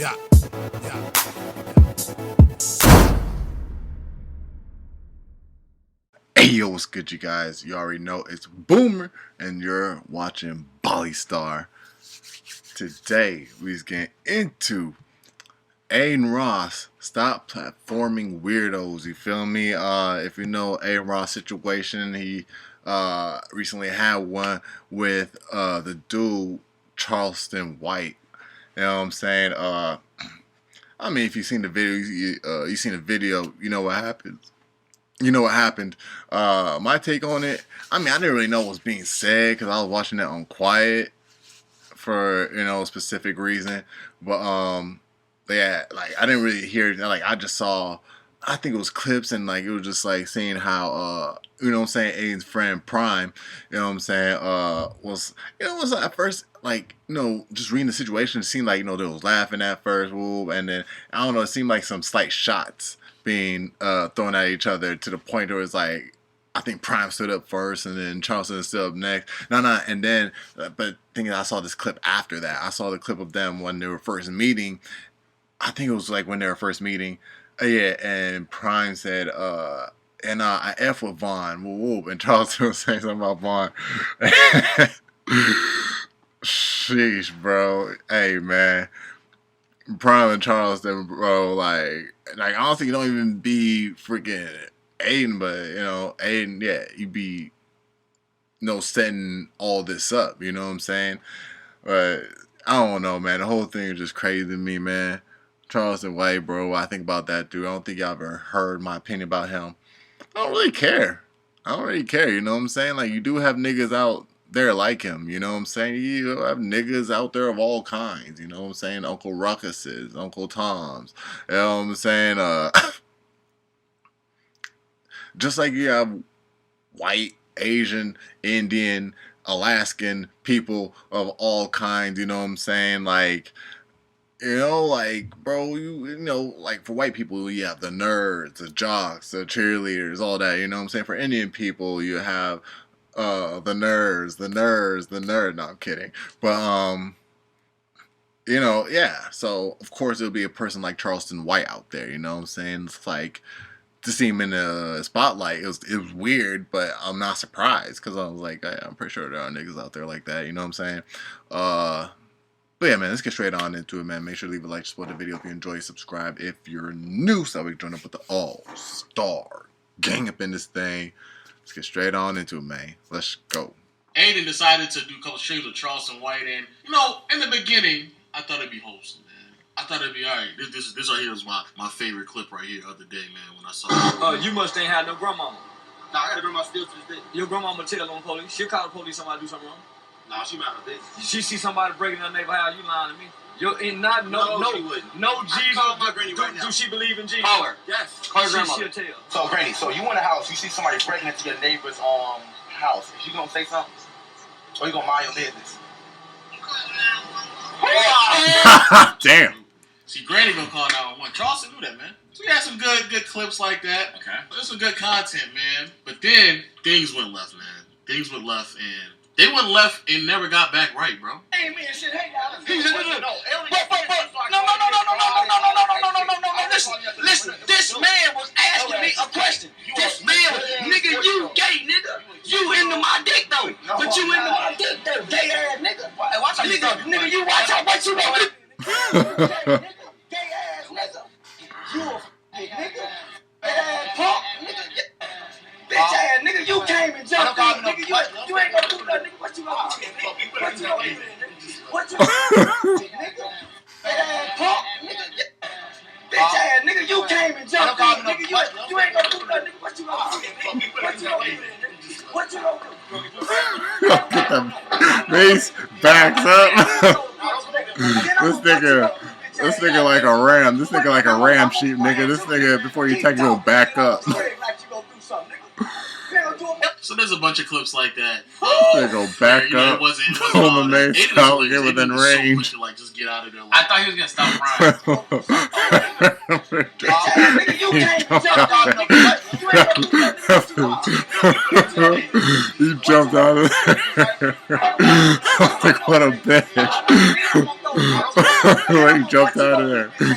Yeah. Yeah. Hey, yo, what's good, you guys? You already know it's Boomer, and you're watching Bali Star. Today, we's getting into Adin Ross. Stop platforming weirdos. You feel me? If you know Adin Ross' situation, he recently had one with the dude Charleston White. You know what I'm saying? I mean, if you've seen the video, you seen the video, you know what happens. You know what happened. My take on it, I mean, I didn't really know what was being said because I was watching it on quiet for, a specific reason. But yeah, like, I didn't really hear, like, I just saw, I think it was clips, and like it was just like seeing how you know what I'm saying, Aiden's friend Prime, you know what I'm saying, was at first, like, just reading the situation, it seemed like, they was laughing at first, and then I don't know, it seemed like some slight shots being thrown at each other to the point where it's like, I think Prime stood up first, and then Charleston stood up next. And then, but thinking I saw this clip after that. I saw the clip of them when they were first meeting. I think it was like when they were first meeting. Yeah, and Prime said, I F with Vaughn, whoop, and Charleston was saying something about Vaughn. Sheesh, bro. Hey, man. Prime and Charleston, bro, like honestly, you don't even be freaking Adin, but Adin, yeah, you be setting all this up, you know what I'm saying? But I don't know, man. The whole thing is just crazy to me, man. Charleston White, bro. I think about that dude. I don't think y'all ever heard my opinion about him. I don't really care. You know what I'm saying? Like, you do have niggas out there like him, you know what I'm saying? You have niggas out there of all kinds, you know what I'm saying? Uncle Ruckuses, Uncle Toms, you know what I'm saying? Just like you have white, Asian, Indian, Alaskan people of all kinds, you know what I'm saying? Like, bro, like for white people, you have the nerds, the jocks, the cheerleaders, all that, you know what I'm saying? For Indian people, you have the nerd. No, I'm kidding. But yeah. So of course it'll be a person like Charleston White out there. You know what I'm saying? It's like, to see him in the spotlight, it was weird, but I'm not surprised because I was like, I'm pretty sure there are niggas out there like that. You know what I'm saying? But yeah, man, let's get straight on into it, man. Make sure to leave a like, support the video if you enjoy, subscribe if you're new, so we can join up with the all-star gang up in this thing. Let's get straight on into it, man. Let's go. Adin decided to do a couple streams with Charleston White, and in the beginning, I thought it'd be wholesome, man. I thought it'd be alright. This right here was my favorite clip right here the other day, man. When I saw it. Oh, you must ain't had no grandmama. Nah, I got a grandma still to this day. Your grandmama tell on the police. She'll call the police somebody do something wrong. Nah, she mad at this. She see somebody breaking her neighbor house. You lying to me? She wouldn't. No Jesus. I call my granny right now. Do she believe in Jesus? Call her. Yes. Call your grandmother. She'll tell. So, Granny, so you in the house, you see somebody breaking into your neighbor's house. Is you gonna say something? Or you gonna mind your business? Damn. See, Granny gonna call 911. Charleston knew that, man. So we had some good clips like that. Okay. There's some good content, man. But then things went left, man. Things went left, and they went left and never got back right, bro. Hey, man, shit, hey, y'all. Listen, this man was asking me a question. This man was, nigga, you gay, nigga. You into my dick, though. But you into my dick, though, gay ass nigga. Watch out, nigga, you watch out what you want. Gay ass nigga. You a nigga. Ass punk, nigga. Bitch ass nigga, you came and jumped in, nigga. You ain't gonna do nothing, nigga. What you gonna do? What you gonna do, nigga? What you gonna do, nigga? Ass punk, nigga. Bitch ass nigga, you came and jumped in, nigga. You ain't gonna do nothing, nigga. What you gonna do? What you gonna do, nigga? What you gonna do? Mace backs up. This nigga like a ram. This nigga like a ram sheep, nigga. This nigga, before you take, he'll back up. So there's a bunch of clips like that. They go back up. It wasn't Pull the mace out, get within range. So like, just get out of there. Like, I thought he was gonna stop Brian. Nigga, you came and jumped in, nigga. You He jumped out of there. I was like, what a bitch. He jumped out of there. I'm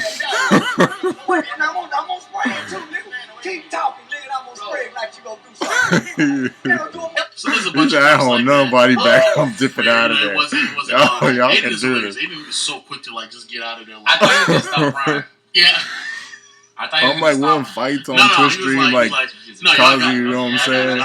gonna spray it too, nigga. Keep talking, nigga. I'm gonna spray it like you gonna do something. So there's a He bunch said, of I clips don't like want nobody that. back. I'm dipping out of It there. wasn't Y'all Aiden can is do hilarious. this. Aiden was so quick to like just get out of there. Like, I thought he was gonna stop Brian. yeah. I thought he was I'm gonna like, stop one him. fight on No, he Twitch was stream, like, like, no, y'all Cosby, got it. you know what I'm saying?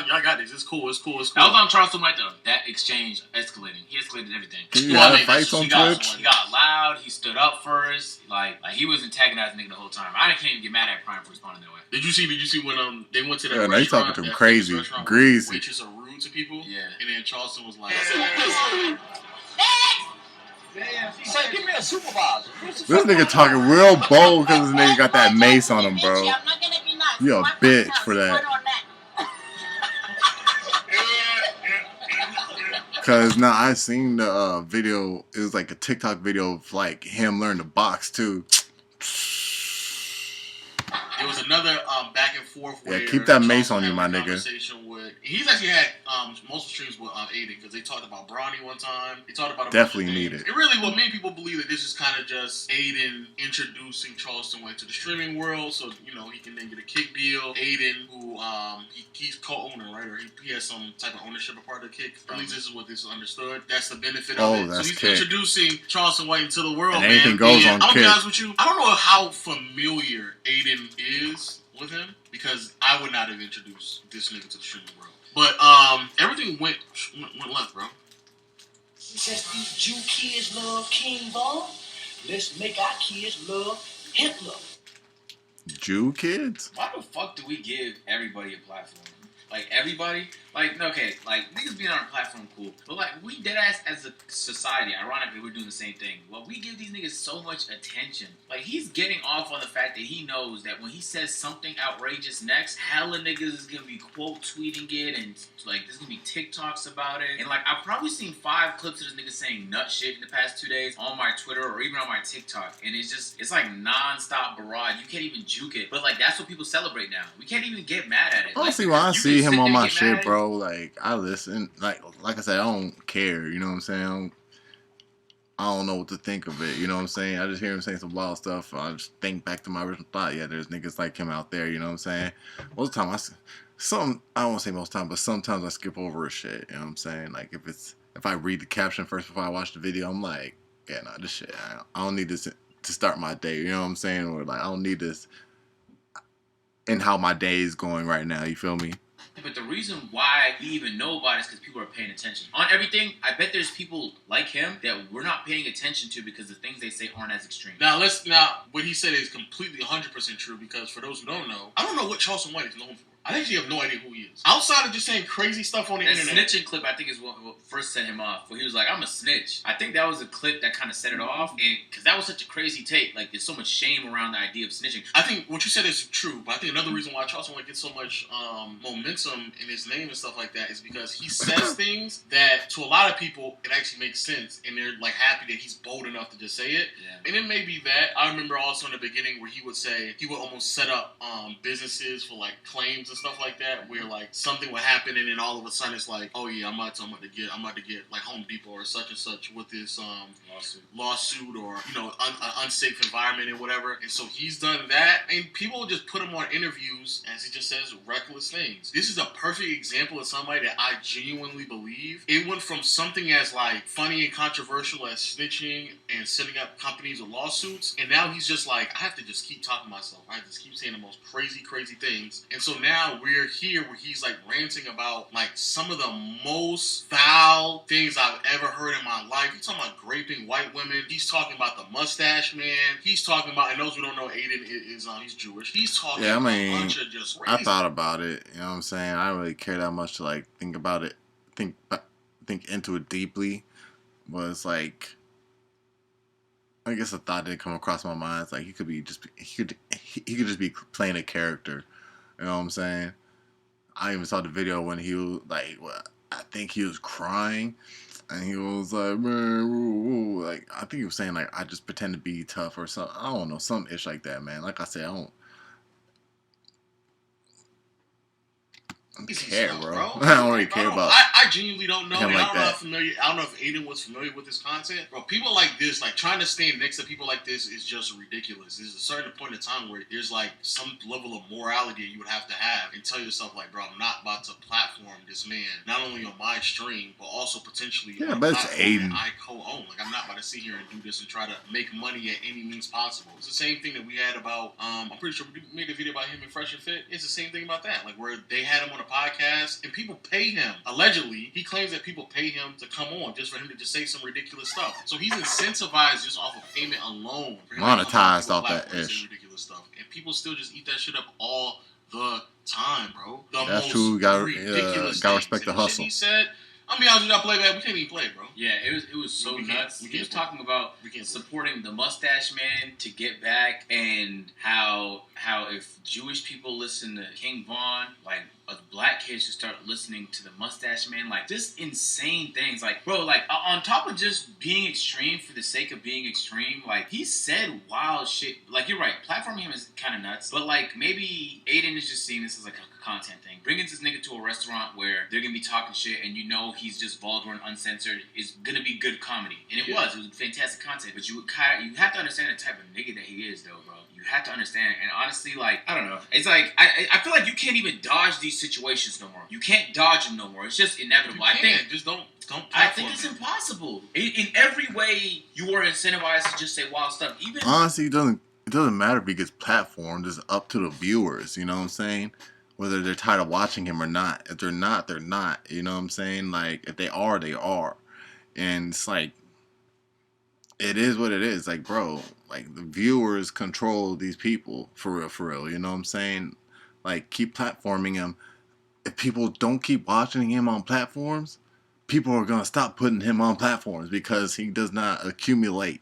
Y'all got this. It's cool. It's cool. It's cool. That was on Charleston right though. That exchange escalating. He escalated everything. Can you Well, I have mean, fights on He got Twitch? loud. He stood up first. Like he was antagonizing nigga the whole time. I can't even get mad at Prime for responding that way. Did you see when they went to that Yeah, restaurant? they talking to him that crazy, famous restaurant where greasy. Waitresses are rude to people. Yeah. And then Charleston was like, Say, give me a supervisor. This nigga talking real bold because this nigga got that mace on him, bro. You a bitch for that. Cause now I seen the video. It was like a TikTok video of like him learning to box too. there was another back and forth. Yeah, Where keep that mace Charleston on you, had my a nigga. conversation with, he's actually had multiple streams with Adin because they talked about Bronny one time. They talked about Definitely need it. And really, what many people believe that this is kind of just Adin introducing Charleston White to the streaming world, so you know he can then get a kick deal. Adin, who he's co-owner, right, or he has some type of ownership of part of the kick. At least this is what this is understood. That's the benefit of it. So that's he's kick. introducing Charleston White into the world, And man. anything goes on I'm gonna be kick. honest with you. I don't know how familiar Adin is with him because I would not have introduced this nigga to the streaming world. But everything went left, bro. Since these Jew kids love King Von, let's make our kids love Hitler. Jew kids? Why the fuck do we give everybody a platform? Like everybody, like okay, like niggas being on a platform, cool. But like we dead ass as a society, ironically, we're doing the same thing. Well, we give these niggas so much attention. Like he's getting off on the fact that he knows that when he says something outrageous next, hella niggas is gonna be quote tweeting it and like there's gonna be TikToks about it. And like I've probably seen 5 clips of this nigga saying nut shit in the past 2 days on my Twitter or even on my TikTok. And it's like non-stop barrage. You can't even juke it. But like that's what people celebrate now. We can't even get mad at it. Honestly, like, when I you see can him sit on there my and get mad shit, at it. bro, like I listen. Like I said, I don't care. You know what I'm saying? I don't know what to think of it. You know what I'm saying? I just hear him saying some wild stuff. I just think back to my original thought. Yeah, there's niggas like him out there. You know what I'm saying? Most of the time, I don't want to say most of the time, but sometimes I skip over a shit. You know what I'm saying? Like if I read the caption first before I watch the video, I'm like, yeah, nah, this shit. I don't need this to start my day. You know what I'm saying? Or like I don't need this in how my day is going right now. You feel me? But the reason why we even know about it is because people are paying attention. On everything, I bet there's people like him that we're not paying attention to because the things they say aren't as extreme. Now what he said is completely 100% true because for those who don't know, I don't know what Charleston White is known for. I actually have no idea who he is. Outside of just saying crazy stuff on the That internet. snitching clip, I think, is what first set him off. Where he was like, I'm a snitch. I think that was a clip that kind of set it off. And because that was such a crazy take. Like, there's so much shame around the idea of snitching. I think what you said is true, but I think another reason why Charleston White gets so much momentum in his name and stuff like that is because he says things that to a lot of people it actually makes sense, and they're like happy that he's bold enough to just say it. Yeah. And it may be that. I remember also in the beginning where he would almost set up businesses for like claims and stuff like that, where like something would happen and then all of a sudden it's like, oh yeah, I'm about to get like Home Depot or such and such with this lawsuit or unsafe environment and whatever. And so he's done that, and people will just put him on interviews as he just says reckless things. This is a perfect example of somebody that I genuinely believe. It went from something as like funny and controversial as snitching and setting up companies with lawsuits, and now he's just like, I have to just keep talking to myself. I just keep saying the most crazy things. And so now we're here where he's like ranting about like some of the most foul things I've ever heard in my life. He's talking about raping white women. He's talking about the mustache man. He's talking about, and those who don't know, Adin is he's Jewish. He's talking about a bunch of just crazy. I thought about it. You know what I'm saying? I don't really care that much to like think about it, think into it deeply. But it's like, I guess a thought didn't come across my mind. It's like he could just be playing a character. You know what I'm saying? I even saw the video when he was like, I think he was crying, and he was like, man, woo, woo. Like I think he was saying like, I just pretend to be tough or something. I don't know, some ish like that, man. Like I said, care, stuff, bro. I don't really care about. I genuinely don't know. him And like I don't know that. how familiar. I don't know if Adin was familiar with this content, bro. People like this, like trying to stand next to people like this, is just ridiculous. There's a certain point in time where there's like some level of morality you would have to have and tell yourself, like, bro, I'm not about to platform this man, not only on my stream, but also potentially on a but it's platform Adin. that I co-own. Like, I'm not about to sit here and do this and try to make money at any means possible. It's the same thing that we had about. I'm pretty sure we made a video about him in Fresh and Fit. It's the same thing about that, like where they had him on a podcast and people pay him. Allegedly, he claims that people pay him to come on just for him to just say some ridiculous stuff. So he's incentivized just off of payment alone. For him to come on Monetized to a off that platform and say ish. ridiculous stuff, and people still just eat that shit up all the time, bro. The That's most true. Gotta ridiculous respect things. the And hustle. shit he said. I'm be honest with you, I play bad. We can't even play, bro. Yeah, it was so We can't- nuts. we He was can't talking about We can't supporting the Mustache Man to get back, and how if Jewish people listen to King Von, like black kids should start listening to the Mustache Man. Like, just insane things. Like, bro, like on top of just being extreme for the sake of being extreme, like he said wild shit. Like, you're right, platforming him is kind of nuts, but like maybe Adin is just seeing this as like a content thing. Bringing this nigga to a restaurant where they're gonna be talking shit and you know he's just vulgar and uncensored is gonna be good comedy, and it was fantastic content. But you have to understand the type of nigga that he is, though, bro. You have to understand, and honestly, like, I don't know. It's like I feel like you can't even dodge these situations no more. You can't dodge them no more. It's just inevitable. I think just don't. I think it's impossible. In every way, you are incentivized to just say wild stuff. Even Honestly, it doesn't matter because platform is up to the viewers. You know what I'm saying? Whether they're tired of watching him or not. If they're not, they're not. You know what I'm saying? Like, if they are, they are. And it's like, it is what it is. Like, bro, like the viewers control these people for real. You know what I'm saying? Like, keep platforming him. If people don't keep watching him on platforms, people are gonna stop putting him on platforms because he does not accumulate.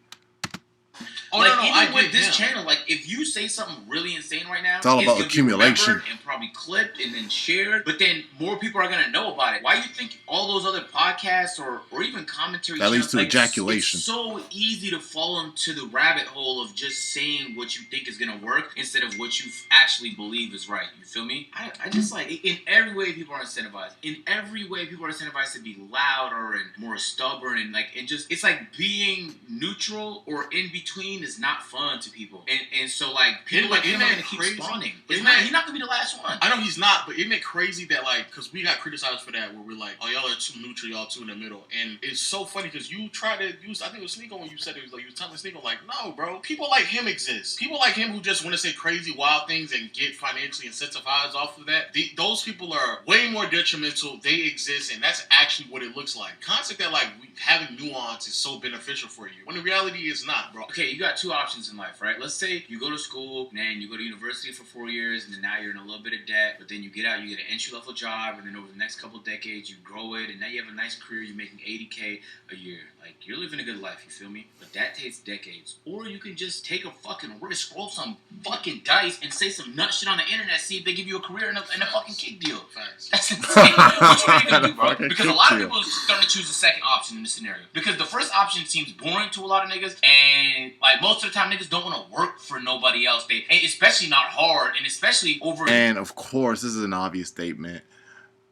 Oh, like, no, even with this channel, like, if you say something really insane right now, it's all about accumulation and probably clipped and then shared, but then more people are gonna know about it. Why do you think all those other podcasts or even commentary that leads to ejaculation? It's so easy to fall into the rabbit hole of just saying what you think is gonna work instead of what you actually believe is right. You feel me? I just like, in every way people are incentivized. In every way people are incentivized to be louder and more stubborn and like, and just, it's like being neutral or in between is not fun to people, and so like people like him are gonna keep spawning. He's not gonna be the last one. I know he's not, but isn't it crazy that like, because we got criticized for that, where we're like, oh, y'all are too neutral, y'all too in the middle, and it's so funny because you try to use, I think it was Sneeko when you said it, was like you were telling Sneeko like, no, bro, people like him exist. People like him who just want to say crazy, wild things and get financially incentivized off of that. Those people are way more detrimental. They exist, and that's actually what it looks like. Concept that like having nuance is so beneficial for you, when in reality it's not, bro. Okay, you got two options in life, right? Let's say you go to school, and then you go to university for 4 years, and then now you're in a little bit of debt, but then you get out, you get an entry-level job, and then over the next couple of decades, you grow it, and now you have a nice career, you're making $80K a year. Like, you're living a good life, you feel me? But that takes decades. Or you can just take a fucking risk, roll some fucking dice, and say some nut shit on the internet, see if they give you a career and a fucking kick deal. Facts. That's insane. What you gonna do, bro? Fucking Because a kick lot of deal. people are starting to choose the second option in this scenario. Because the first option seems boring to a lot of niggas, and like most of the time niggas don't want to work for nobody else. They, especially not hard, and especially over. And of course, this is an obvious statement.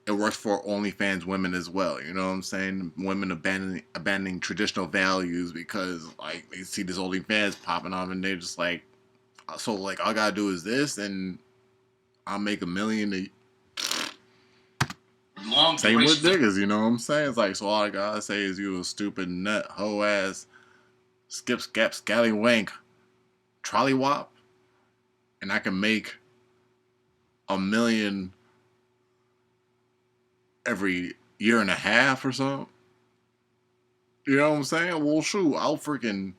It works for OnlyFans women as well. You know what I'm saying? Women abandoning traditional values because like they see this OnlyFans popping off and they're just like, so like all I gotta do is this and I'll make $1 million. Long Same with duration. niggas, you know what I'm saying? It's like, so all I gotta say is you a stupid nut hoe ass skip scap scallywank trolley wop, and I can make $1 million every year and a half or something. You know what I'm saying? Well, shoot, I'll freaking,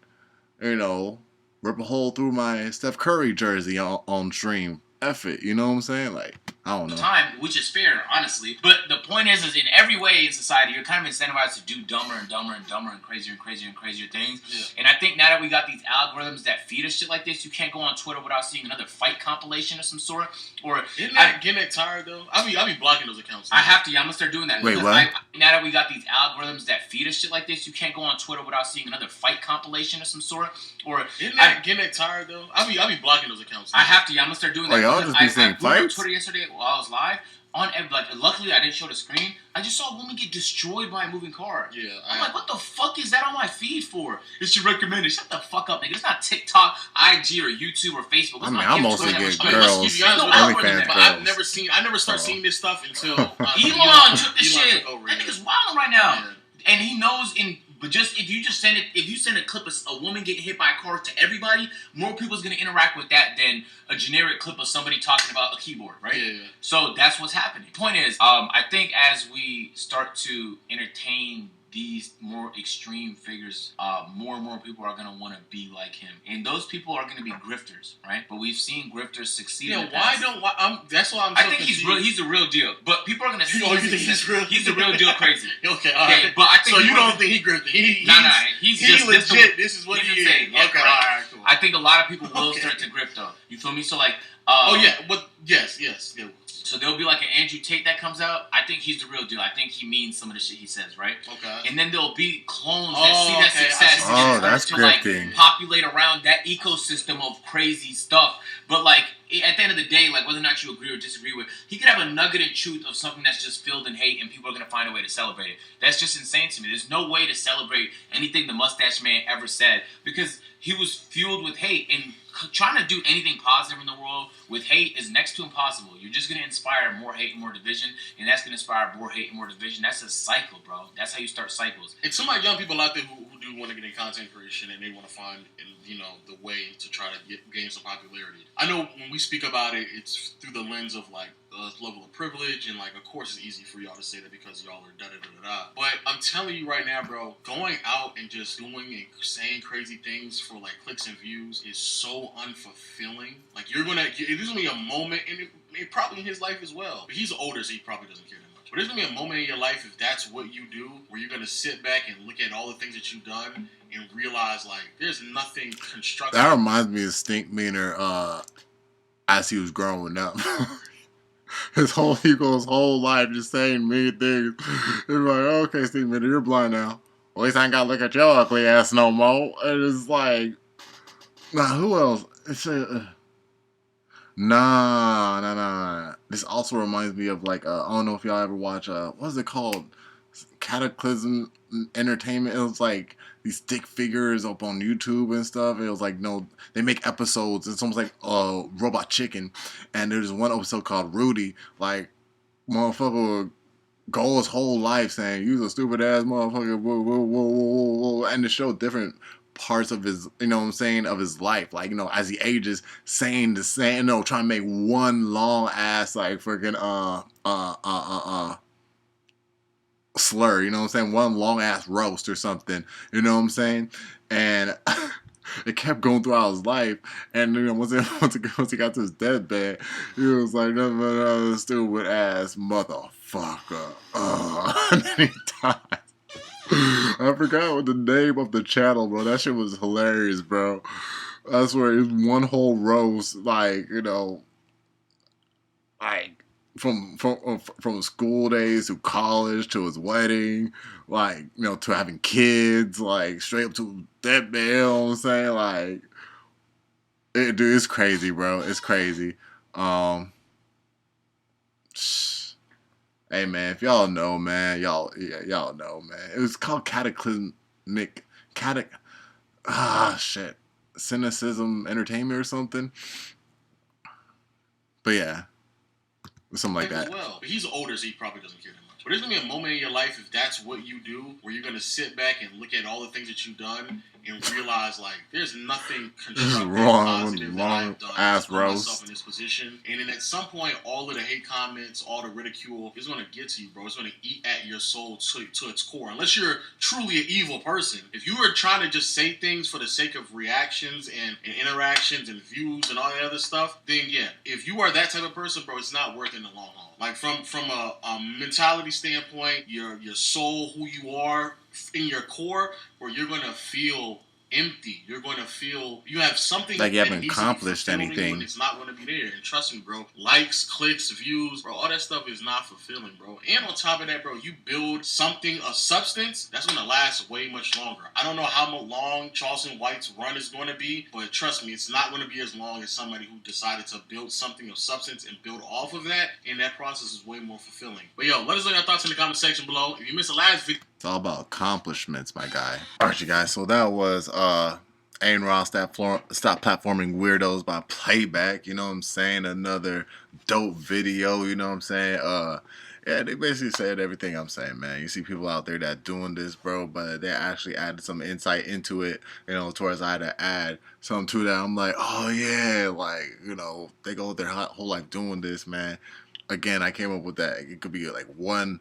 rip a hole through my Steph Curry jersey on stream. F it, you know what I'm saying? Like, I don't know. Time, which is fair, honestly. But the point is in every way in society, you're kind of incentivized to do dumber and dumber and dumber and crazier and crazier and crazier things. Yeah. And I think now that we got these algorithms that feed us shit like this, you can't go on Twitter without seeing another fight compilation of some sort. Or isn't that getting tired though? I be blocking those accounts. I have to. Yeah, I'm gonna start doing that. Wait, what? Now that we got these algorithms that feed us shit like this, you can't go on Twitter without seeing another fight compilation of some sort. Or isn't that getting tired though? I be blocking those accounts. I have to. Yeah, I'm gonna start doing that. Oh, y'all just be saying I blew up fights? Twitter yesterday while I was live. luckily I didn't show the screen. I just saw a woman get destroyed by a moving car. Yeah, I'm like, what the fuck is that on my feed for? It's your recommended. Shut the fuck up, nigga. It's not TikTok, IG, or YouTube, or Facebook. I mean, I mostly get girls, OnlyFans, but I've girls. I never started seeing this stuff until Elon took the shit. Took over, That nigga's wilding right now, Yeah. and he knows. But just if you send a clip of a woman getting hit by a car to everybody, more people's gonna interact with that than a generic clip of somebody talking about a keyboard, right? Yeah. So that's what's happening. Point is, I think as we start to entertain these more extreme figures, more and more people are gonna want to be like him, and those people are gonna be grifters, right? But we've seen grifters succeed. Yeah, that's why I'm. I think he's the real deal. But people are gonna see. Oh, you think he's real? He's the real deal, crazy. Okay, all right. But I think so you don't think he grifted? He's just legit. This is what he's he insane. is. Yeah, Okay, all correct. right, cool. I think a lot of people will start to grift though. You feel me? So like. Yes. Yeah. So there'll be like an Andrew Tate that comes out. I think he's the real deal. I think he means some of the shit he says, right? Okay. And then there'll be clones that see that success Oh, that's to grifting. like populate around that ecosystem of crazy stuff. But like at the end of the day, like whether or not you agree or disagree with, he could have a nugget of truth of something that's just filled in hate, and people are gonna find a way to celebrate it. That's just insane to me. There's no way to celebrate anything the Mustache Man ever said because he was fueled with hate, and trying to do anything positive in the world with hate is next to impossible. You're just going to inspire more hate and more division, and that's going to inspire more hate and more division. That's a cycle, bro. That's how you start cycles. It's some like young people out there who do want to get in content creation, and they want to find the way to try to gain some popularity. I know when we speak about it, it's through the lens of like the level of privilege, and like of course it's easy for y'all to say that because y'all are da-da-da-da-da. But I'm telling you right now, bro, going out and just doing and saying crazy things for like clicks and views is so unfulfilling. Like there's gonna be a moment, and it probably in his life as well. But he's older, so he probably doesn't care that much. But there's gonna be a moment in your life, if that's what you do, where you're gonna sit back and look at all the things that you've done and realize like there's nothing constructive. That reminds me of Stink Meaner as he was growing up. His whole life just saying mean things. It's like, okay, Stink Meaner, you're blind now. At least I ain't gotta look at your ugly ass no more. And it's like, nah, who else? It's Nah. This also reminds me of like I don't know if y'all ever watch what is it called? Cataclysm Entertainment. It was like these stick figures up on YouTube and stuff. It was like they make episodes. It's almost like Robot Chicken. And there's one episode called Rudy. Like motherfucker would go his whole life saying you's a stupid ass motherfucker. Whoa. And to show different parts of his, of his life, like, as he ages, saying the same, trying to make one long ass, like, freaking, slur, one long ass roast or something, and it kept going throughout his life, and once he got to his deathbed, he was like, no, stupid ass motherfucker, and then he died. I forgot what the name of the channel, bro. That shit was hilarious, bro. I swear, it was one whole roast, like, like from school days to college to his wedding, like, to having kids, like, straight up to deathbed, you know what I'm saying? Like, dude, it's crazy, bro. It's crazy. Hey man, if y'all know, man, y'all know, man. It was called Cynicism Entertainment or something. But yeah, something like that. Well, but he's older, so he probably doesn't care that much. But there's gonna be a moment in your life, if that's what you do, where you're gonna sit back and look at all the things that you've done and realize like there's nothing constructive, positive that I've done ass to put roast. myself in this position. And then at some point, all of the hate comments, all the ridicule is gonna get to you, bro. It's gonna eat at your soul to its core. Unless you're truly an evil person. If you were trying to just say things for the sake of reactions and interactions and views and all that other stuff, then yeah, if you are that type of person, bro, it's not worth it in the long haul. Like from a mentality standpoint, your soul, who you are in your core, where you're gonna feel empty. You're going to feel you have something like you that haven't needs to be accomplished fulfilling you, anything. and it's not going to be there. And trust me, bro, likes, clicks, views, bro, all that stuff is not fulfilling, bro. And on top of that, bro, you build something of substance that's going to last way much longer. I don't know how long Charleston White's run is going to be, but trust me, it's not going to be as long as somebody who decided to build something of substance and build off of that. And that process is way more fulfilling. But yo, let us know your thoughts in the comment section below. If you missed the last video, It's all about accomplishments, my guy. Alright, you guys, so that was Adin Ross, Stop Platforming Weirdos by Playback, you know what I'm saying? Another dope video, you know what I'm saying? Yeah, they basically said everything I'm saying, man. You see people out there that doing this, bro, but they actually added some insight into it, you know, towards I had to add something to that. I'm like, oh yeah, like, you know, they go their whole life doing this, man. Again, I came up with that. It could be like one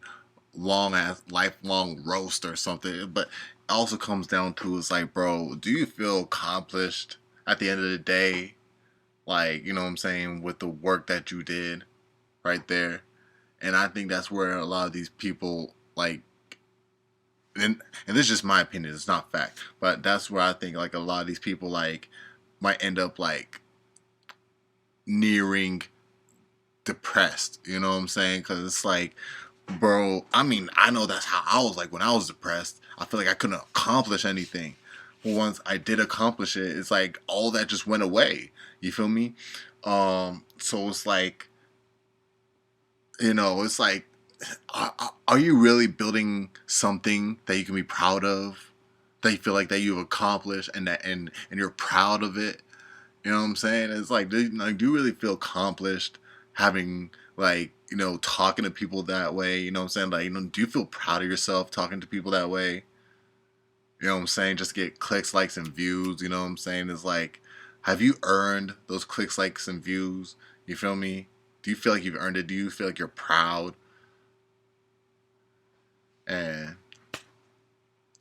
long ass lifelong roast or something, but it also comes down to, it's like, bro, do you feel accomplished at the end of the day? Like, you know what I'm saying, with the work that you did right there. And I think that's where a lot of these people, like, and this is just my opinion, it's not fact, but that's where I think, like, a lot of these people, like, might end up, like, nearing depressed, you know what I'm saying? Because it's like, bro, I mean, I know that's how I was, like, when I was depressed. I feel like I couldn't accomplish anything. But once I did accomplish it, it's like all that just went away. You feel me? So it's like, you know, it's like, are you really building something that you can be proud of, that you feel like that you've accomplished, and that and you're proud of it? You know what I'm saying? It's like, do you really feel accomplished having, like, you know, talking to people that way? You know what I'm saying? Like, you know, do you feel proud of yourself talking to people that way? You know what I'm saying? Just to get clicks, likes, and views. You know what I'm saying? It's like, have you earned those clicks, likes, and views? You feel me? Do you feel like you've earned it? Do you feel like you're proud? And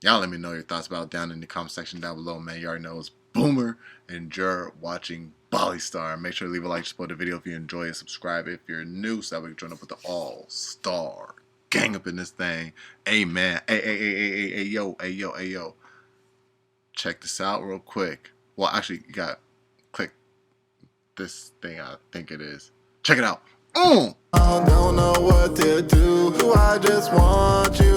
y'all let me know your thoughts about it down in the comment section down below, man. You already know it's Boomer, and you're watching Bali Star. Make sure to leave a like, support the video if you enjoy it, subscribe if you're new, so that we can join up with the all-star gang up in this thing. Amen. Hey, yo. Check this out real quick. Well, actually, you got click this thing, I think it is. Check it out. I don't know what to do. I just want you.